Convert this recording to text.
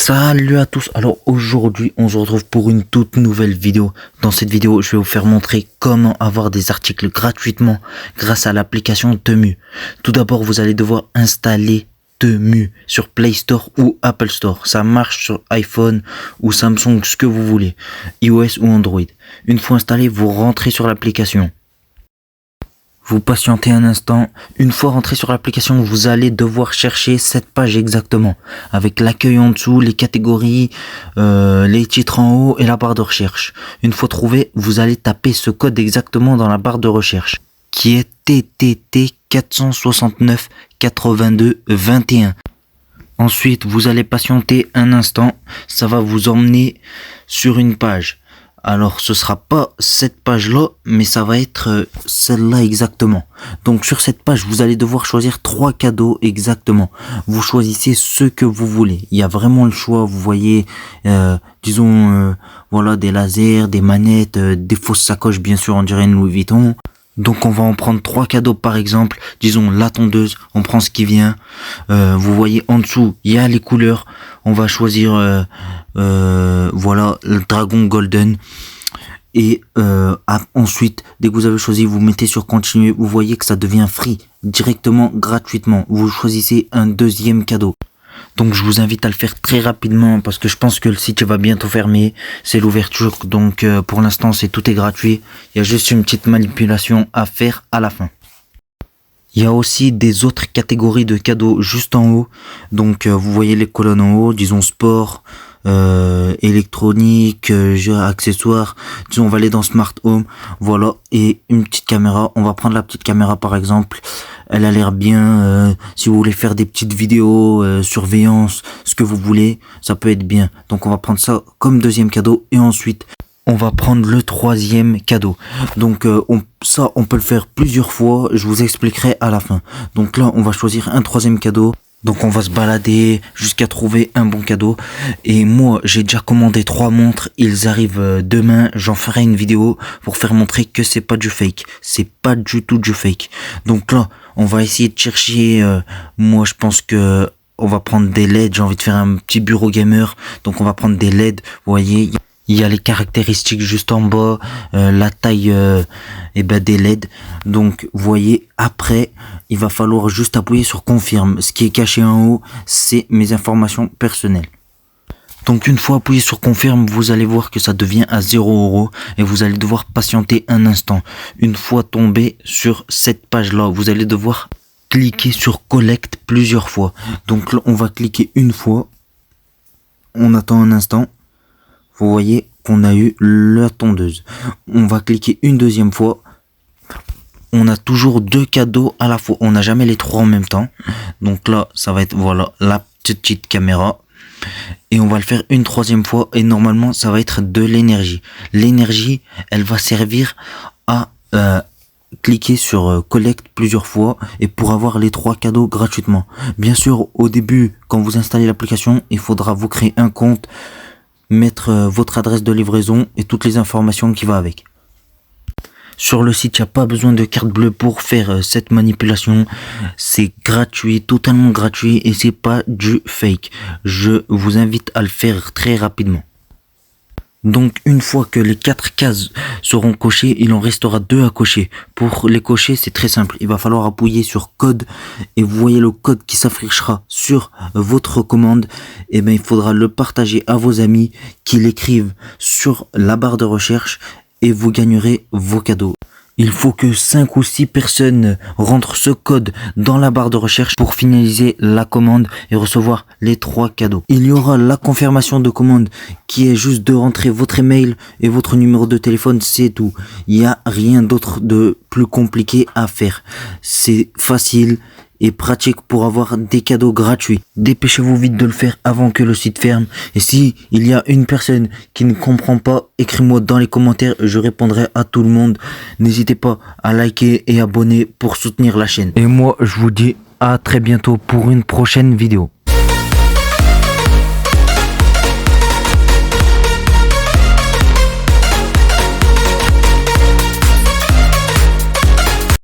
Salut à tous, alors aujourd'hui on se retrouve pour une toute nouvelle vidéo. Dans cette vidéo je vais vous faire montrer comment avoir des articles gratuitement grâce à l'application Temu. Tout d'abord vous allez devoir installer Temu sur Play Store ou Apple Store. Ça marche sur iPhone ou Samsung, ce que vous voulez, iOS ou Android. Une fois installé, vous rentrez sur l'application. Vous patientez un instant. Une fois rentré sur l'application, vous allez devoir chercher cette page exactement, avec l'accueil en dessous, les catégories, les titres en haut et la barre de recherche. Une fois trouvé, vous allez taper ce code exactement dans la barre de recherche, qui est TTT 469 82 21. Ensuite, vous allez patienter un instant. Ça va vous emmener sur une page. Alors ce sera pas cette page là, mais ça va être celle-là exactement. Donc sur cette page vous allez devoir choisir 3 cadeaux exactement. Vous choisissez ce que vous voulez. Il y a vraiment le choix. Vous voyez, voilà, des lasers, des manettes, des fausses sacoches, bien sûr on dirait une Louis Vuitton. Donc on va en prendre 3 cadeaux par exemple. Disons la tondeuse, on prend ce qui vient. Vous voyez en dessous il y a les couleurs. On va choisir voilà, le dragon golden. Et ensuite dès que vous avez choisi, vous mettez sur continuer. Vous voyez que ça devient free directement, gratuitement. Vous choisissez un deuxième cadeau. Donc je vous invite à le faire très rapidement parce que je pense que le site va bientôt fermer. C'est l'ouverture, donc pour l'instant tout est gratuit. Il y a juste une petite manipulation à faire à la fin. Il y a aussi des autres catégories de cadeaux juste en haut. Donc vous voyez les colonnes en haut, disons sport, électronique, jeux, accessoires. Disons on va aller dans Smart Home, voilà, et une petite caméra. On va prendre la petite caméra par exemple. Elle a l'air bien, si vous voulez faire des petites vidéos, surveillance, ce que vous voulez, ça peut être bien. Donc on va prendre ça comme deuxième cadeau et ensuite on va prendre le troisième cadeau. Donc on peut le faire plusieurs fois, je vous expliquerai à la fin. Donc là on va choisir un troisième cadeau. Donc on va se balader jusqu'à trouver un bon cadeau. Et moi j'ai déjà commandé 3 montres. Ils arrivent demain. J'en ferai une vidéo pour faire montrer que c'est pas du fake. C'est pas du tout du fake. Donc là on va essayer de chercher. Moi je pense que on va prendre des LED. J'ai envie de faire un petit bureau gamer. Donc on va prendre des LED. Vous voyez, il y a les caractéristiques juste en bas, la taille des LED. Donc vous voyez, après il va falloir juste appuyer sur confirme. Ce qui est caché en haut, c'est mes informations personnelles. Donc une fois appuyé sur confirme, vous allez voir que ça devient à 0 € et vous allez devoir patienter un instant. Une fois tombé sur cette page là, vous allez devoir cliquer sur collect plusieurs fois. Donc là on va cliquer une fois, on attend un instant. Vous voyez qu'on a eu la tondeuse. On va cliquer une deuxième fois. On a toujours 2 cadeaux à la fois. On n'a jamais les 3 en même temps. Donc là, ça va être, voilà, la petite caméra. Et on va le faire une 3e fois. Et normalement, ça va être de l'énergie. L'énergie, elle va servir à cliquer sur collect plusieurs fois et pour avoir les 3 cadeaux gratuitement. Bien sûr, au début, quand vous installez l'application, il faudra vous créer un compte, mettre votre adresse de livraison et toutes les informations qui va avec. Sur le site, il n'y a pas besoin de carte bleue pour faire cette manipulation. C'est gratuit, totalement gratuit et c'est pas du fake. Je vous invite à le faire très rapidement. Donc une fois que les 4 cases seront cochées, il en restera 2 à cocher. Pour les cocher, c'est très simple. Il va falloir appuyer sur code et vous voyez le code qui s'affichera sur votre commande. Et bien il faudra le partager à vos amis qui l'écrivent sur la barre de recherche et vous gagnerez vos cadeaux. Il faut que 5 ou 6 personnes rentrent ce code dans la barre de recherche pour finaliser la commande et recevoir les 3 cadeaux. Il y aura la confirmation de commande qui est juste de rentrer votre email et votre numéro de téléphone, c'est tout. Il n'y a rien d'autre de plus compliqué à faire. C'est facile et pratique pour avoir des cadeaux gratuits. Dépêchez-vous vite de le faire avant que le site ferme. Et si il y a une personne qui ne comprend pas, écris-moi dans les commentaires, je répondrai à tout le monde. N'hésitez pas à liker et abonner pour soutenir la chaîne. Et moi, je vous dis à très bientôt pour une prochaine vidéo.